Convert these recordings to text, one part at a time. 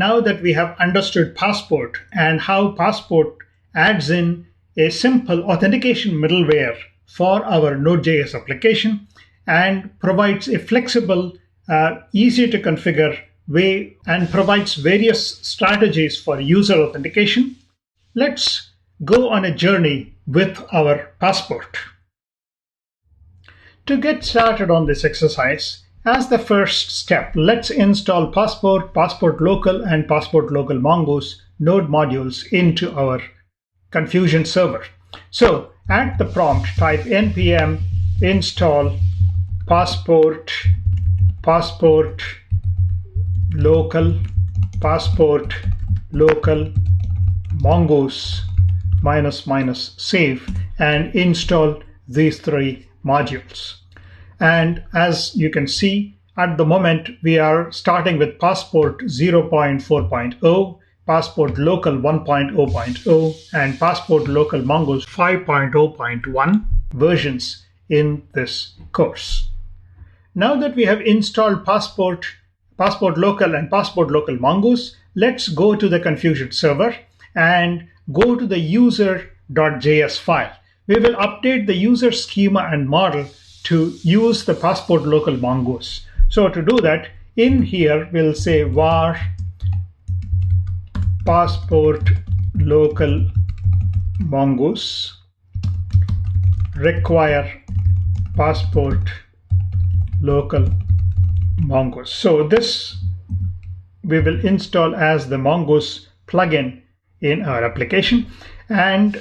now that we have understood Passport and how Passport adds in a simple authentication middleware for our Node.js application and provides a flexible, easy to configure way and provides various strategies for user authentication, let's go on a journey with our Passport. To get started on this exercise, as the first step, let's install Passport, Passport Local, and Passport Local Mongoose node modules into our Confusion server. So at the prompt, type npm install passport local mongoose --save and install these three modules. And as you can see, at the moment we are starting with Passport 0.4.0, Passport Local 1.0.0, and Passport Local Mongoose 5.0.1 versions in this course. Now that we have installed Passport Local, and Passport Local Mongoose, let's go to the Confusion server and go to the user.js file. We will update the user schema and model to use the Passport Local Mongoose. So to do that, in here we'll say var Passport Local Mongoose require Passport Local Mongoose. So this we will install as the Mongoose plugin in our application, and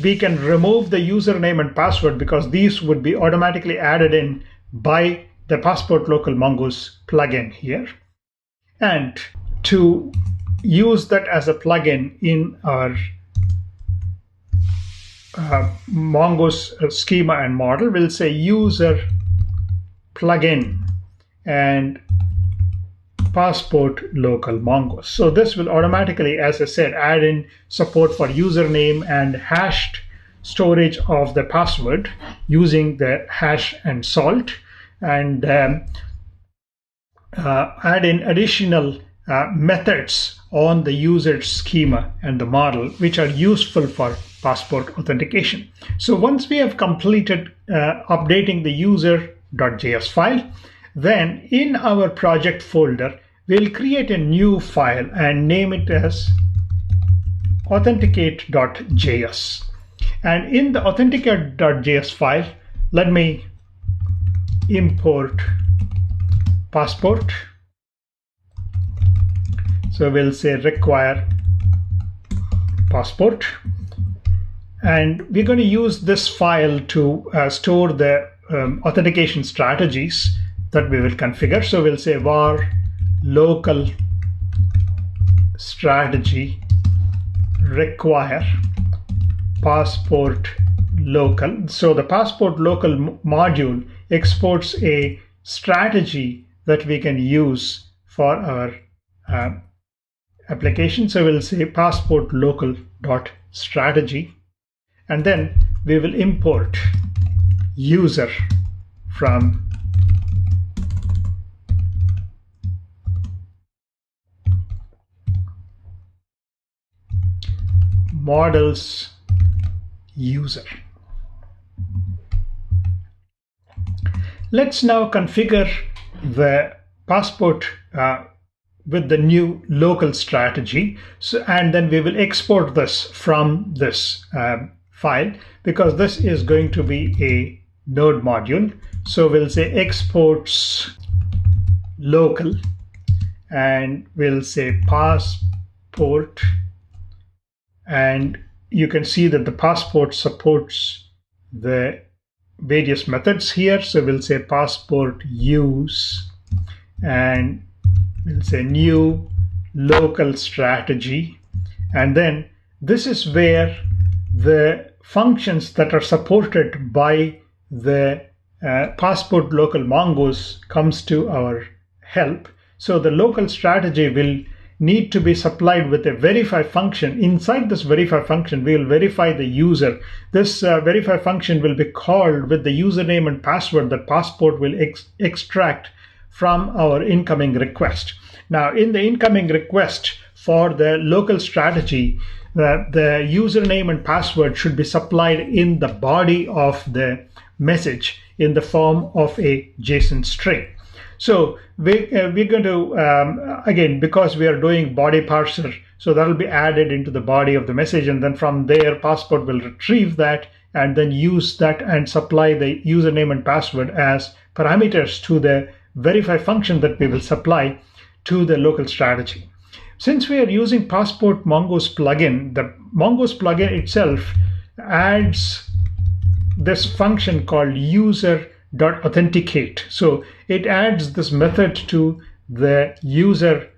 we can remove the username and password because these would be automatically added in by the Passport Local Mongoose plugin here. And to use that as a plugin in our Mongoose schema and model, we'll say user plugin and Passport Local Mongoose. So this will automatically, as I said, add in support for username and hashed storage of the password using the hash and salt, and add in additional methods on the user schema and the model, which are useful for Passport authentication. So once we have completed updating the user.js file, then in our project folder, we'll create a new file and name it as authenticate.js. And in the authenticate.js file, let me import Passport. So we'll say require Passport. And we're going to use this file to store the authentication strategies that we will configure. So we'll say var local strategy require Passport Local. So the Passport Local module exports a strategy that we can use for our application. So we'll say Passport Local dot strategy, and then we will import user from models user. Let's now configure the Passport with the new local strategy. So, and then we will export this from this file, because this is going to be a node module. So we'll say exports local, and we'll say Passport, and you can see that the Passport supports the various methods here. So we'll say Passport use, and we'll say new local strategy, and then this is where the functions that are supported by the Passport Local Mongoose comes to our help. So the local strategy will need to be supplied with a verify function. Inside this verify function, we will verify the user. This verify function will be called with the username and password that Passport will extract from our incoming request. Now, in the incoming request for the local strategy, the username and password should be supplied in the body of the message in the form of a JSON string. So we're going to, again, because we are doing body parser, so that will be added into the body of the message, and then from there, Passport will retrieve that and then use that and supply the username and password as parameters to the verify function that we will supply to the local strategy. Since we are using Passport Mongoose plugin, the Mongoose plugin itself adds this function called user.authenticate. So it adds this method to the user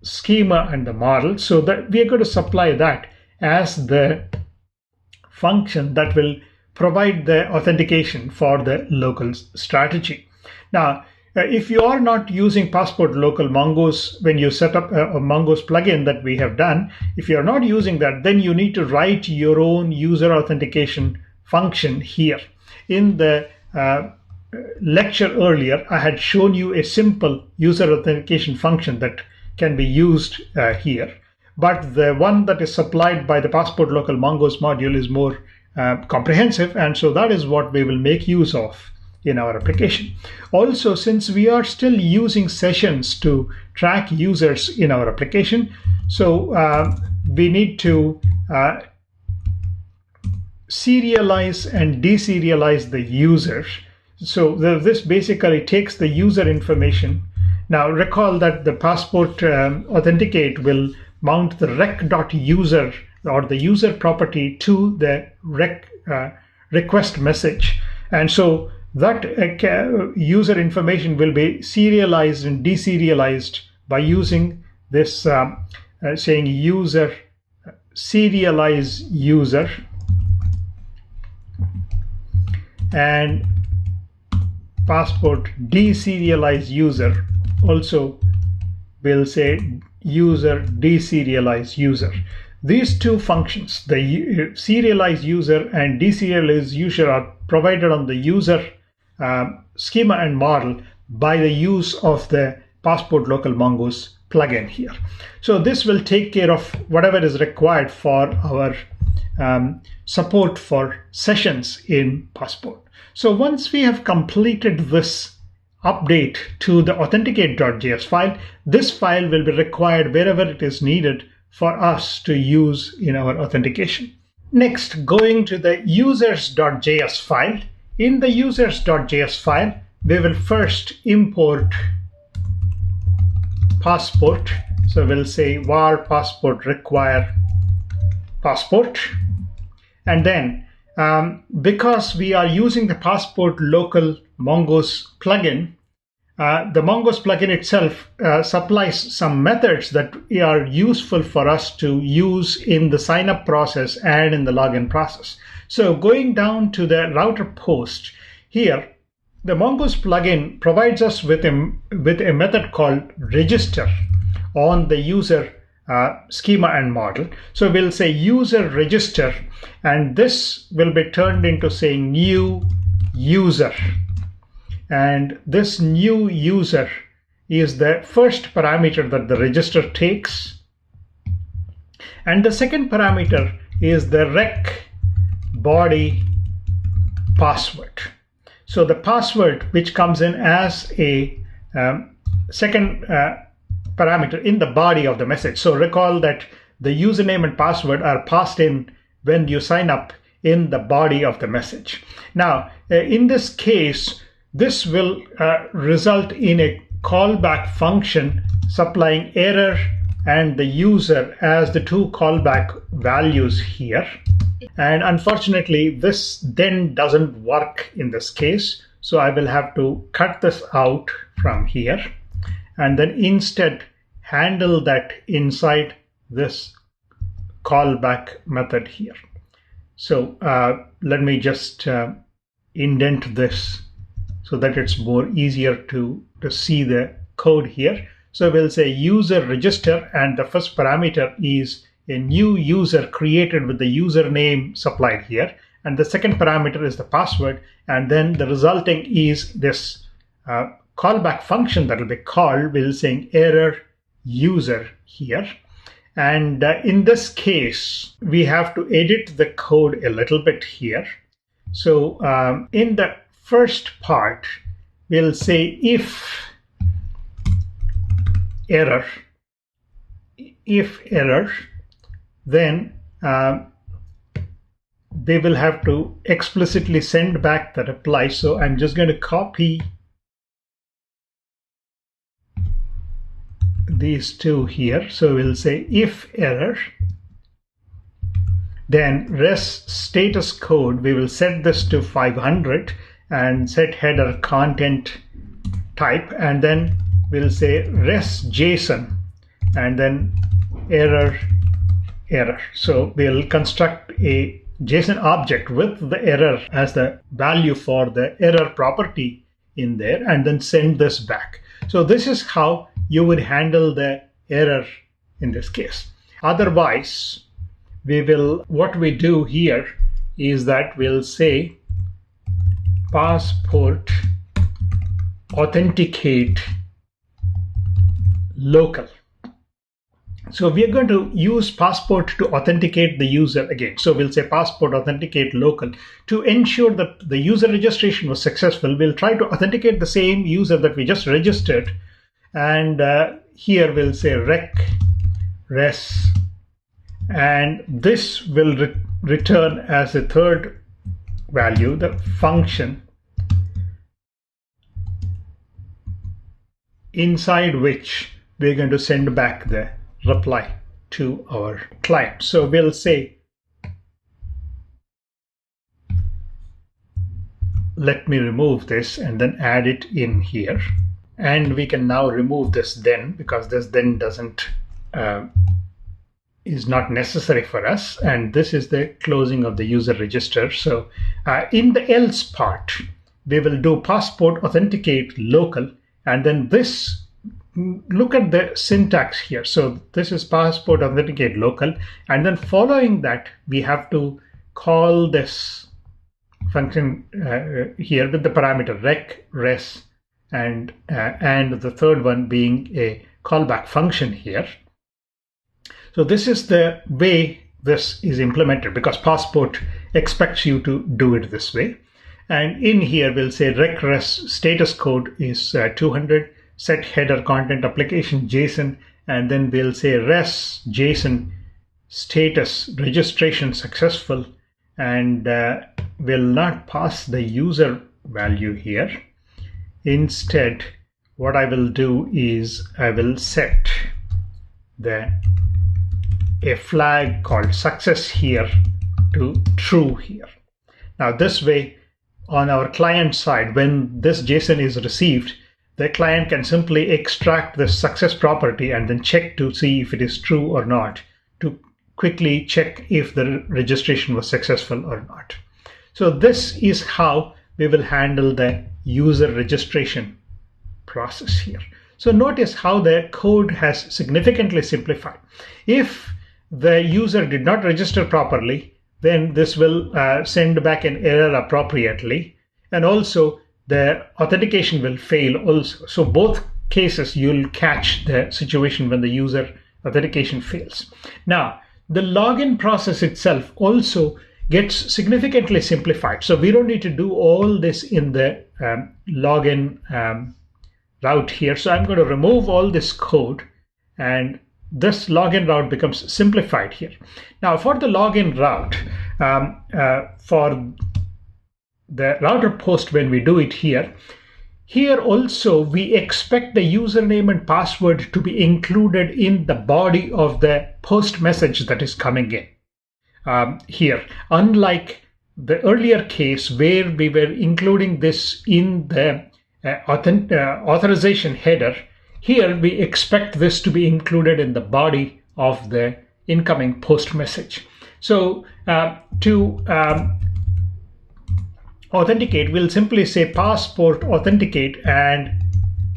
schema and the model, so that we are going to supply that as the function that will provide the authentication for the local strategy. Now, if you are not using Passport Local Mongoose, when you set up a Mongoose plugin that we have done, if you're not using that, then you need to write your own user authentication function here. In the lecture earlier, I had shown you a simple user authentication function that can be used here. But the one that is supplied by the Passport Local Mongoose module is more comprehensive, and so that is what we will make use of in our application. Also, since we are still using sessions to track users in our application, so we need to serialize and deserialize the user. So this basically takes the user information. Now recall that the Passport Authenticate will mount the rec.user or the user property to the request message, and so that user information will be serialized and deserialized by using this saying user serialize user, and Passport deserialize user also will say user deserialize user. These two functions, the serialize user and deserialize user, are provided on the user schema and model by the use of the Passport Local Mongoose plugin here. So this will take care of whatever is required for our support for sessions in Passport. So once we have completed this update to the authenticate.js file, this file will be required wherever it is needed for us to use in our authentication. Next, going to the users.js file. In the users.js file, we will first import Passport. So we'll say var passport require passport. And then because we are using the Passport Local Mongoose plugin, the Mongoose plugin itself supplies some methods that are useful for us to use in the sign-up process and in the login process. So going down to the router post here, the Mongoose plugin provides us with a method called register on the user schema and model. So we'll say user register, and this will be turned into saying new user. And this new user is the first parameter that the register takes. And the second parameter is the rec body password. So the password, which comes in as a second parameter in the body of the message. So recall that the username and password are passed in when you sign up in the body of the message. Now, in this case, this will result in a callback function supplying error and the user as the two callback values here. And unfortunately, this then doesn't work in this case. So I will have to cut this out from here and then instead handle that inside this callback method here. So let me just indent this so that it's more easier to see the code here. So we'll say user register, and the first parameter is a new user created with the username supplied here. And the second parameter is the password. And then the resulting is this callback function that will be called will saying error user here. And in this case, we have to edit the code a little bit here. So in the first part, we'll say if error, then they will have to explicitly send back the reply. So I'm just going to copy these two here. So we'll say if error, then res status code, we will set this to 500 and set header content type, and then we'll say res JSON and then error. So we'll construct a JSON object with the error as the value for the error property in there, and then send this back. So this is how you would handle the error in this case. Otherwise, what we do here is that we'll say passport authenticate local. So we are going to use passport to authenticate the user again. So we'll say passport authenticate local. To ensure that the user registration was successful, we'll try to authenticate the same user that we just registered. And here we'll say rec res, and this will return as a third value the function inside which we're going to send back the reply to our client. So we'll say, let me remove this and then add it in here. And we can now remove this then, because this then doesn't is not necessary for us. And this is the closing of the user register. So in the else part, we will do passport authenticate local, and then this, look at the syntax here. So this is passport authenticate local, and then following that we have to call this function here with the parameter rec res, and the third one being a callback function here. So this is the way this is implemented, because passport expects you to do it this way. And in here we'll say rec res status code is 200, set header content application JSON, and then we'll say res JSON status registration successful, and will not pass the user value here. Instead, what I will do is I will set a flag called success here to true here. Now this way, on our client side, when this JSON is received, the client can simply extract the success property and then check to see if it is true or not, to quickly check if the registration was successful or not. So this is how we will handle the user registration process here. So notice how the code has significantly simplified. If the user did not register properly, then this will send back an error appropriately, and also the authentication will fail also. So both cases you'll catch the situation when the user authentication fails. Now the login process itself also gets significantly simplified. So we don't need to do all this in the login route here. So I'm going to remove all this code, and this login route becomes simplified here. Now for the login route, for the router post, when we do it here also we expect the username and password to be included in the body of the post message that is coming in here. Unlike the earlier case where we were including this in the authorization header, here we expect this to be included in the body of the incoming post message. So to authenticate, we'll simply say passport authenticate, and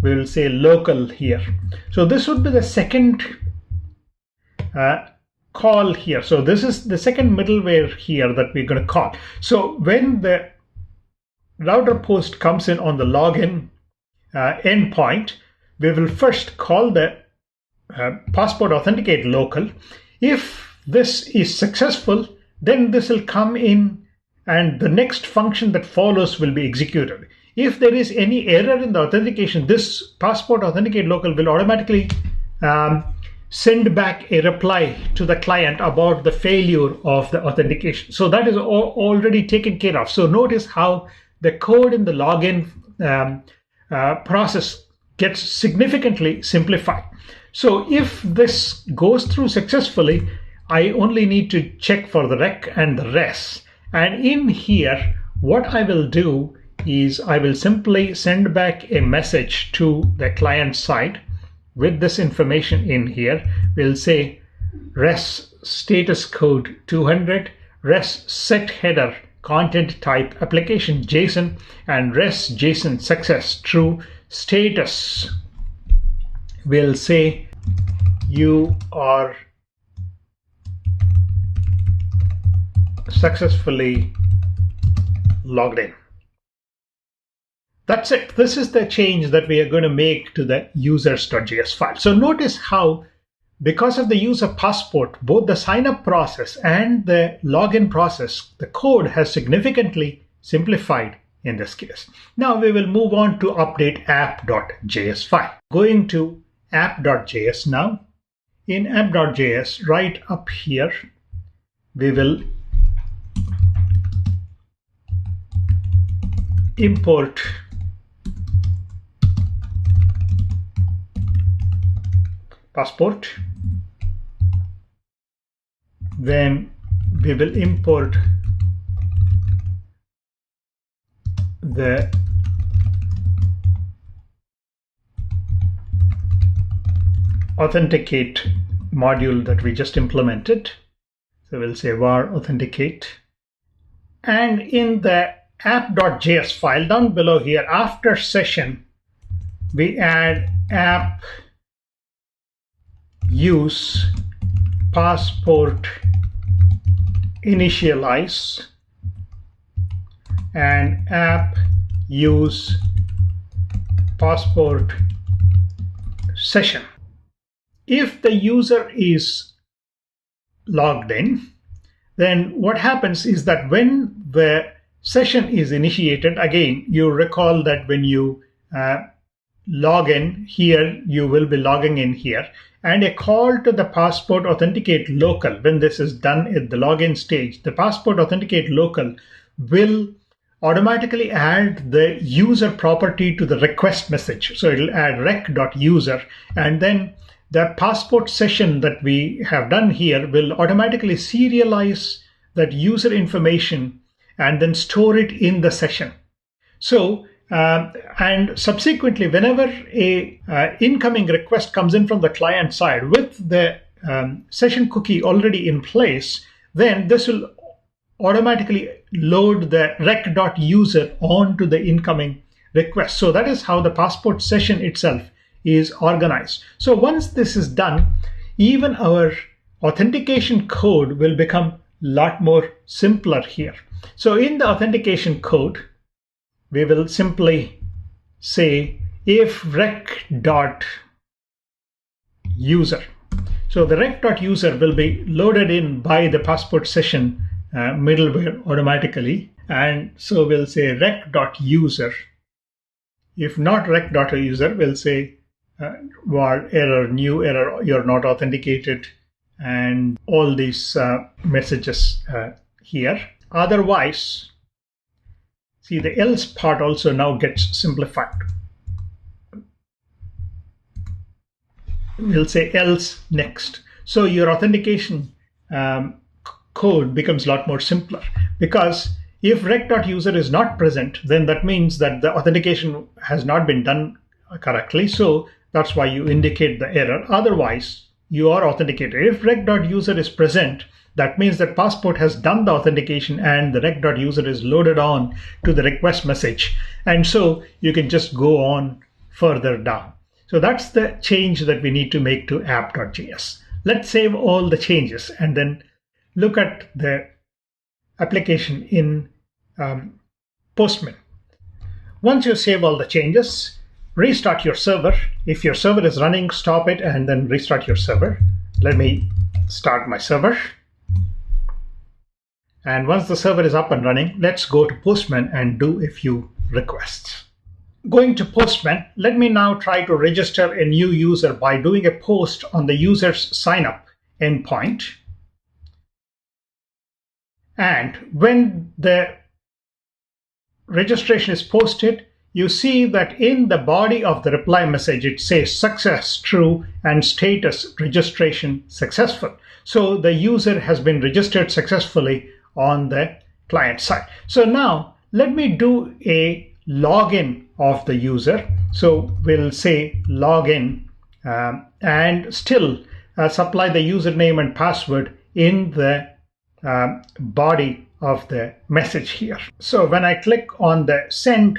we'll say local here. So this would be the second call here. So this is the second middleware here that we're going to call. So when the router post comes in on the login endpoint, we will first call the passport authenticate local. If this is successful, then this will come in and the next function that follows will be executed. If there is any error in the authentication, this passport authenticate local will automatically send back a reply to the client about the failure of the authentication. So that is already taken care of. So notice how the code in the login process gets significantly simplified. So if this goes through successfully, I only need to check for the rec and the res. And in here, what I will do is I will simply send back a message to the client side with this information in here. We'll say res status code 200, res set header content type application JSON, and res JSON success true. Status will say you are successfully logged in. That's it. This is the change that we are going to make to the users.js file. So notice how, because of the use of passport, both the sign-up process and the login process, the code has significantly simplified in this case. Now we will move on to update app.js file. Going to app.js now. In app.js, right up here, we will import passport. Then we will import the authenticate module that we just implemented. So we'll say var authenticate. And in the app.js file down below here, after session, we add app use passport initialize and app use passport session. If the user is logged in, then what happens is that when the session is initiated, again, you recall that when you log in here, you will be logging in here, and a call to the passport authenticate local. When this is done at the login stage, the passport authenticate local will automatically add the user property to the request message. So it'll add rec.user, and then the passport session that we have done here will automatically serialize that user information and then store it in the session. So and subsequently, whenever a incoming request comes in from the client side with the session cookie already in place, then this will automatically load the rec.user onto the incoming request. So that is how the passport session itself is organized. So once this is done, even our authentication code will become a lot more simpler here. So in the authentication code, we will simply say if rec.user. So the rec.user will be loaded in by the passport session middleware automatically. And so we'll say rec.user. If not rec.user, we'll say var error, new error, you're not authenticated, and all these messages here. Otherwise, see, the else part also now gets simplified. We'll say else next. So your authentication code becomes a lot more simpler, because if rec.user is not present, then that means that the authentication has not been done correctly. So that's why you indicate the error. Otherwise, you are authenticated. If rec.user is present, that means that passport has done the authentication and the rec.user is loaded on to the request message. And so you can just go on further down. So that's the change that we need to make to app.js. Let's save all the changes and then look at the application in Postman. Once you save all the changes, restart your server. If your server is running, stop it and then restart your server. Let me start my server. And once the server is up and running, let's go to Postman and do a few requests. Going to Postman, let me now try to register a new user by doing a post on the user's signup endpoint. And when the registration is posted, you see that in the body of the reply message, it says success true and status registration successful. So the user has been registered successfully on the client side. So now let me do a login of the user. So we'll say login and still supply the username and password in the body of the message here. So when I click on the send,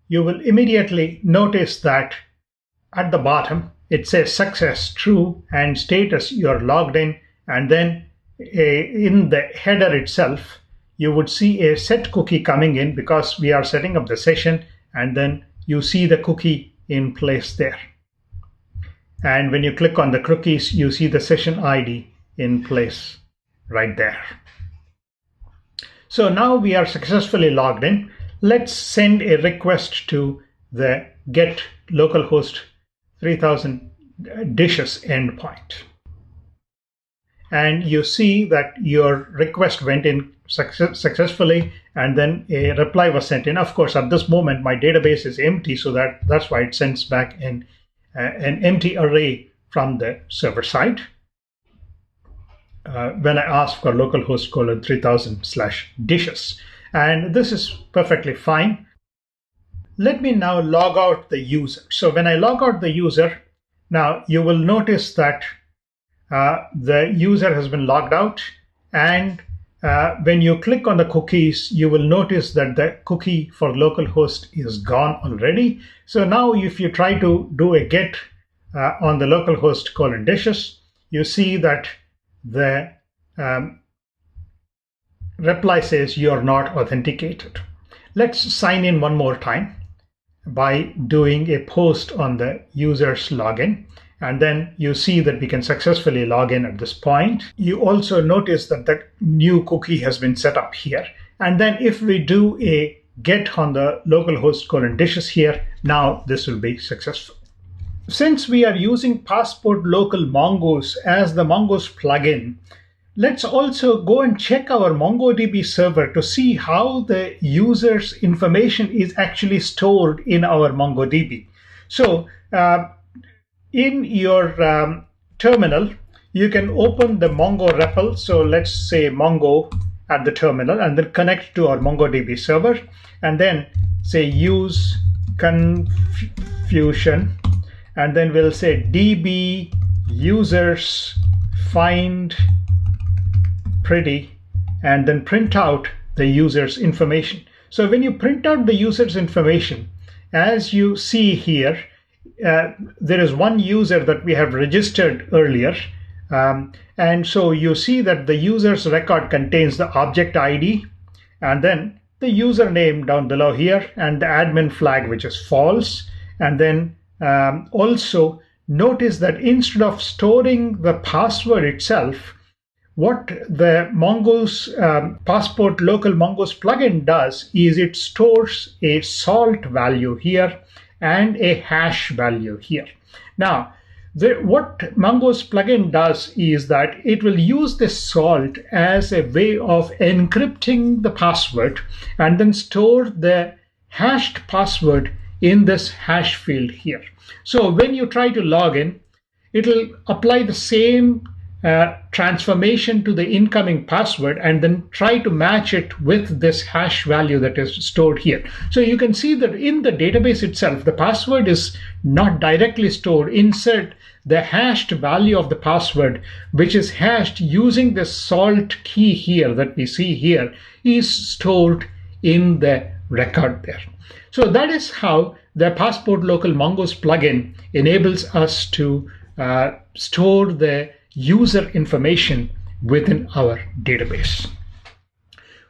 you will immediately notice that at the bottom it says success true and status you're logged in, and then in the header itself you would see a set cookie coming in because we are setting up the session, and then you see the cookie in place there. And when you click on the cookies, you see the session ID in place right there. So now we are successfully logged in. Let's send a request to the get localhost 3000 dishes endpoint. And you see that your request went in successfully, and then a reply was sent in. Of course, at this moment, my database is empty, so that's why it sends back an empty array from the server side when I ask for localhost 3000/dishes. And this is perfectly fine. Let me now log out the user. So when I log out the user, now you will notice that the user has been logged out, and when you click on the cookies, you will notice that the cookie for localhost is gone already. So now if you try to do a get on the localhost :dishes, you see that the reply says you're not authenticated. Let's sign in one more time by doing a post on the user's login. And then you see that we can successfully log in at this point. You also notice that the new cookie has been set up here. And then if we do a get on the localhost :dishes here, now this will be successful. Since we are using Passport Local Mongoose as the Mongoose plugin, let's also go and check our MongoDB server to see how the user's information is actually stored in our MongoDB. So in your terminal, you can open the Mongo REPL. So let's say Mongo at the terminal, and then connect to our MongoDB server, and then say use confusion, and then we'll say db users find pretty, and then print out the user's information. So when you print out the user's information, as you see here, there is one user that we have registered earlier. And so you see that the user's record contains the object ID, and then the username down below here, and the admin flag, which is false. And then also notice that instead of storing the password itself, what the Mongoose Passport Local Mongoose plugin does is it stores a salt value here and a hash value here. Now, what Mongoose plugin does is that it will use this salt as a way of encrypting the password and then store the hashed password in this hash field here. So when you try to log in, it will apply the same transformation to the incoming password and then try to match it with this hash value that is stored here. So you can see that in the database itself, the password is not directly stored. Instead, the hashed value of the password, which is hashed using the salt key here that we see here, is stored in the record there. So that is how the Passport Local Mongoose plugin enables us to store the user information within our database.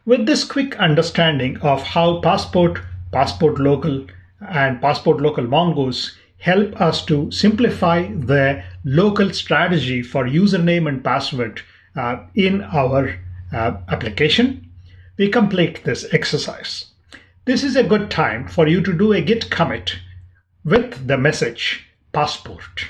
With this quick understanding of how Passport Local and Passport Local Mongoose help us to simplify the local strategy for username and password in our application. We complete this exercise. This is a good time for you to do a git commit with the message passport.